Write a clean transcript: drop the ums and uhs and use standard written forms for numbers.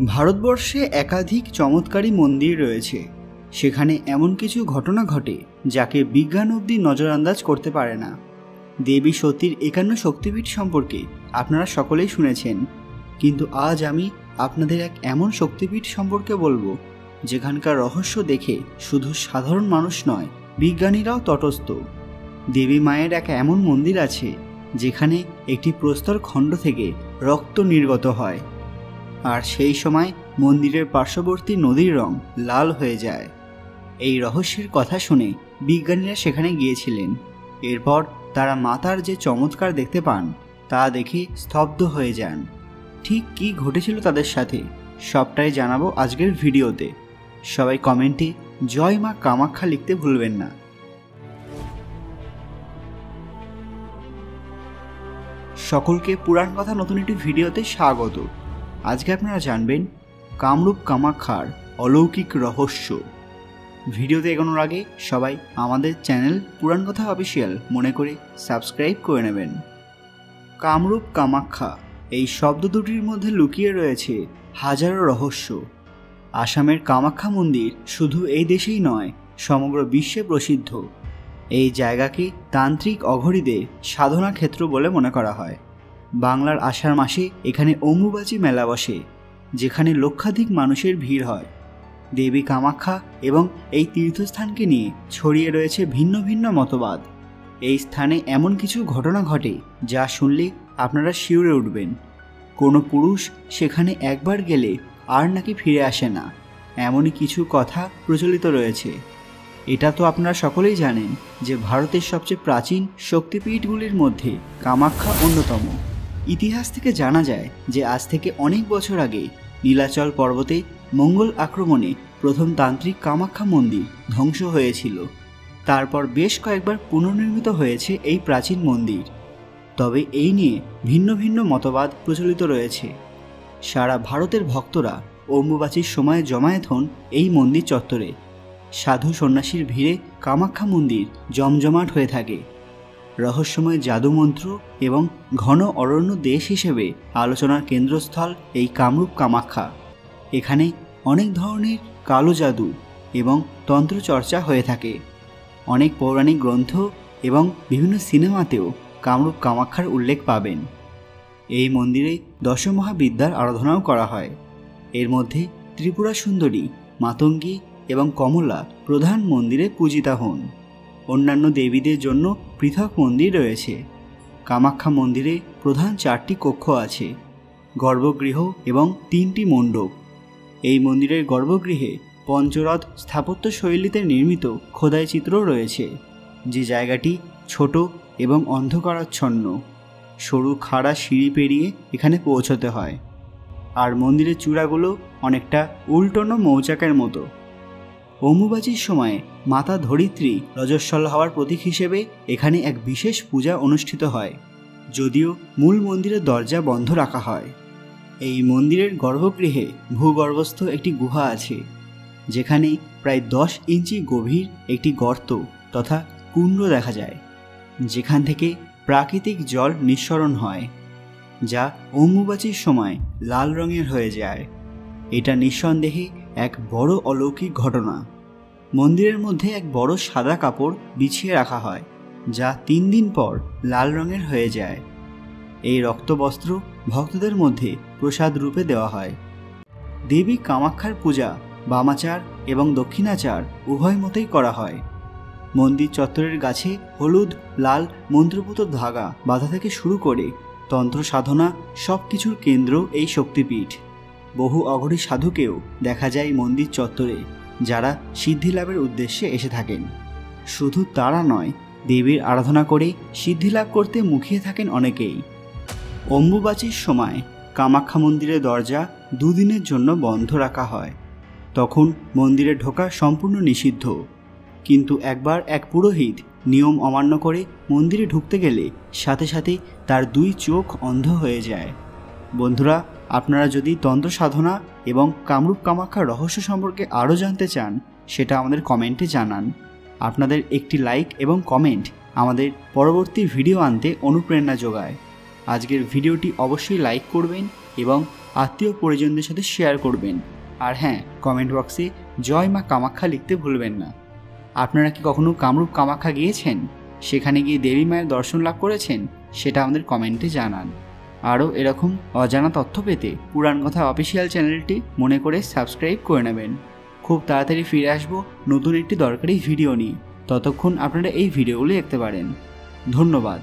ভারতবর্ষে একাধিক চমৎকারী মন্দির রয়েছে। সেখানে এমন কিছু ঘটনা ঘটে যাকে বিজ্ঞান অবধি নজরআন্দাজ করতে পারে না। দেবী সতীর 51 শক্তিপীঠ সম্পর্কে আপনারা সকলেই শুনেছেন, কিন্তু আজ আমি আপনাদের এক এমন শক্তিপীঠ সম্পর্কে বলবো যেখানকার রহস্য দেখে শুধু সাধারণ মানুষ নয়, বিজ্ঞানীরাও তটস্থ। দেবী মায়ের এক এমন মন্দির আছে যেখানে একটি প্রস্তর খণ্ড থেকে রক্ত নির্গত হয়, আর সেই সময় মন্দিরের পার্শ্ববর্তী নদীর রং লাল হয়ে যায়। এই রহস্যের কথা শুনে বিজ্ঞানীরা সেখানে গিয়েছিলেন। এরপর তারা মাতার যে চমৎকার দেখতে পান তা দেখে স্তব্ধ হয়ে যান। ঠিক কী ঘটেছিল তাদের সাথে সবটাই জানাবো আজকের ভিডিওতে। সবাই কমেন্টে জয় মা কামাখ্যা লিখতে ভুলবেন না। সকলকে পুরাণ কথা নতুন একটি ভিডিওতে স্বাগত। আজকে আপনারা জানবেন কামরূপ কামাখ্যার অলৌকিক রহস্য। ভিডিওতে এগোনোর আগে সবাই আমাদের চ্যানেল পুরাণ কথা অফিসিয়াল মনে করে সাবস্ক্রাইব করে নেবেন। কামরূপ কামাখ্যা এই শব্দ দুটির মধ্যে লুকিয়ে রয়েছে হাজারো রহস্য। আসামের কামাখ্যা মন্দির শুধু এই দেশেই নয়, সমগ্র বিশ্বে প্রসিদ্ধ। এই জায়গাকে তান্ত্রিক অঘরীদের সাধনা ক্ষেত্র বলে মনে করা হয়। বাংলার আষাঢ় মাসে এখানে অম্বুবাচী মেলা বসে, যেখানে লক্ষাধিক মানুষের ভিড় হয়। দেবী কামাখ্যা এবং এই তীর্থস্থানকে নিয়ে ছড়িয়ে রয়েছে ভিন্ন ভিন্ন মতবাদ। এই স্থানে এমন কিছু ঘটনা ঘটে যা শুনলে আপনারা শিউরে উঠবেন। কোনো পুরুষ সেখানে একবার গেলে আর নাকি ফিরে আসে না, এমনই কিছু কথা প্রচলিত রয়েছে। এটা তো আপনারা সকলেই জানেন যে ভারতের সবচেয়ে প্রাচীন শক্তিপীঠগুলির মধ্যে কামাখ্যা অন্যতম। ইতিহাস থেকে জানা যায় যে আজ থেকে অনেক বছর আগে নীলাচল পর্বতে মঙ্গল আক্রমণে প্রথম তান্ত্রিক কামাখ্যা মন্দির ধ্বংস হয়েছিল। তারপর বেশ কয়েকবার পুনর্নির্মিত হয়েছে এই প্রাচীন মন্দির। তবে এই নিয়ে ভিন্ন ভিন্ন মতবাদ প্রচলিত রয়েছে। সারা ভারতের ভক্তরা অম্বুবাচীর সময় জমায়েত হন এই মন্দির চত্বরে। সাধু সন্ন্যাসীর ভিড়ে কামাখ্যা মন্দির জমজমাট হয়ে থাকে। রহস্যময় জাদুমন্ত্র এবং ঘন অরণ্য দেশ হিসেবে আলোচনার কেন্দ্রস্থল এই কামরূপ কামাখ্যা। এখানে অনেক ধরনের কালো জাদু এবং তন্ত্রচর্চা হয়ে থাকে। অনেক পৌরাণিক গ্রন্থ এবং বিভিন্ন সিনেমাতেও কামরূপ কামাখ্যার উল্লেখ পাবেন। এই মন্দিরে দশমহাবিদ্যার আরাধনাও করা হয়। এর মধ্যে ত্রিপুরা সুন্দরী, মাতঙ্গী এবং কমলা প্রধান মন্দিরে পূজিতা হন। অন্যান্য দেবীদের জন্য পৃথক মন্দির রয়েছে। কামাখ্যা মন্দিরে প্রধান 4টি কক্ষ আছে, গর্ভগৃহ এবং 3টি মণ্ডপ। এই মন্দিরের গর্ভগৃহে পঞ্চরথ স্থাপত্য শৈলীতে নির্মিত খোদাই চিত্রও রয়েছে, যে জায়গাটি ছোট এবং অন্ধকারাচ্ছন্ন। সরু খাড়া সিঁড়ি পেরিয়ে এখানে পৌঁছতে হয়, আর মন্দিরের চূড়াগুলো অনেকটা উল্টোনো মৌচাকের মতো। অম্বুবাচীর সময়ে মাতা ধরিত্রী রজস্বল হওয়ার প্রতীক হিসেবে এখানে এক বিশেষ পূজা অনুষ্ঠিত হয়, যদিও মূল মন্দিরের দরজা বন্ধ রাখা হয়। এই মন্দিরের গর্ভগৃহে ভূগর্ভস্থ একটি গুহা আছে, যেখানে প্রায় 10 ইঞ্চি গভীর একটি গর্ত তথা কুণ্ড দেখা যায়, যেখান থেকে প্রাকৃতিক জল নিঃসরণ হয়, যা অম্বুবাচীর সময় লাল রঙের হয়ে যায়। এটা নিঃসন্দেহে এক বড় অলৌকিক ঘটনা। মন্দিরের মধ্যে এক বড় সাদা কাপড় বিছিয়ে রাখা হয়, যা 3 দিন পর লাল রঙের হয়ে যায়। এই রক্তবস্ত্র ভক্তদের মধ্যে প্রসাদ রূপে দেওয়া হয়। দেবী কামাখ্যার পূজা বামাচার এবং দক্ষিণাচার উভয় মতেই করা হয়। মন্দির চত্বরের গাছে হলুদ লাল মন্ত্রপুত ধাগা বাঁধা থেকে শুরু করে তন্ত্র সাধনা সব কিছুর কেন্দ্র এই শক্তিপীঠ। বহু অঘরী সাধুকেও দেখা যায় মন্দির চত্বরে, যারা সিদ্ধি লাভের উদ্দেশ্যে এসে থাকেন। শুধু তারা নয়, দেবীর আরাধনা করে সিদ্ধি লাভ করতে মুখিয়ে থাকেন অনেকেই। অম্বুবাচীর সময় কামাখ্যা মন্দিরের দরজা 2 দিনের জন্য বন্ধ রাখা হয়। তখন মন্দিরে ঢোকা সম্পূর্ণ নিষিদ্ধ, কিন্তু একবার এক পুরোহিত নিয়ম অমান্য করে মন্দিরে ঢুকতে গেলে সাথে সাথে তার 2 চোখ অন্ধ হয়ে যায়। বন্ধুরা, আপনারা যদি তন্ত্র সাধনা এবং কামরূপ কামাখ্যার রহস্য সম্পর্কে আরও জানতে চান, সেটা আমাদের কমেন্টে জানান। আপনাদের একটি লাইক এবং কমেন্ট আমাদের পরবর্তী ভিডিও আনতে অনুপ্রেরণা যোগায়। আজকের ভিডিওটি অবশ্যই লাইক করবেন এবং আত্মীয় পরিজনদের সাথে শেয়ার করবেন। আর হ্যাঁ, কমেন্ট বক্সে জয় মা কামাখ্যা লিখতে ভুলবেন না। আপনারা কি কখনো কামরূপ কামাখ্যা গিয়েছেন? সেখানে গিয়ে দেবী মায়ের দর্শন লাভ করেছেন? সেটা আমাদের কমেন্টে জানান। আরও এরকম অজানা তথ্য পেতে পুরাণ কথা অফিসিয়াল চ্যানেলটি মনে করে সাবস্ক্রাইব করে নেবেন। খুব তাড়াতাড়ি ফিরে আসবো নতুন একটি দরকারি ভিডিও নিয়ে। ততক্ষণ আপনারা এই ভিডিওগুলো দেখতে পারেন। ধন্যবাদ।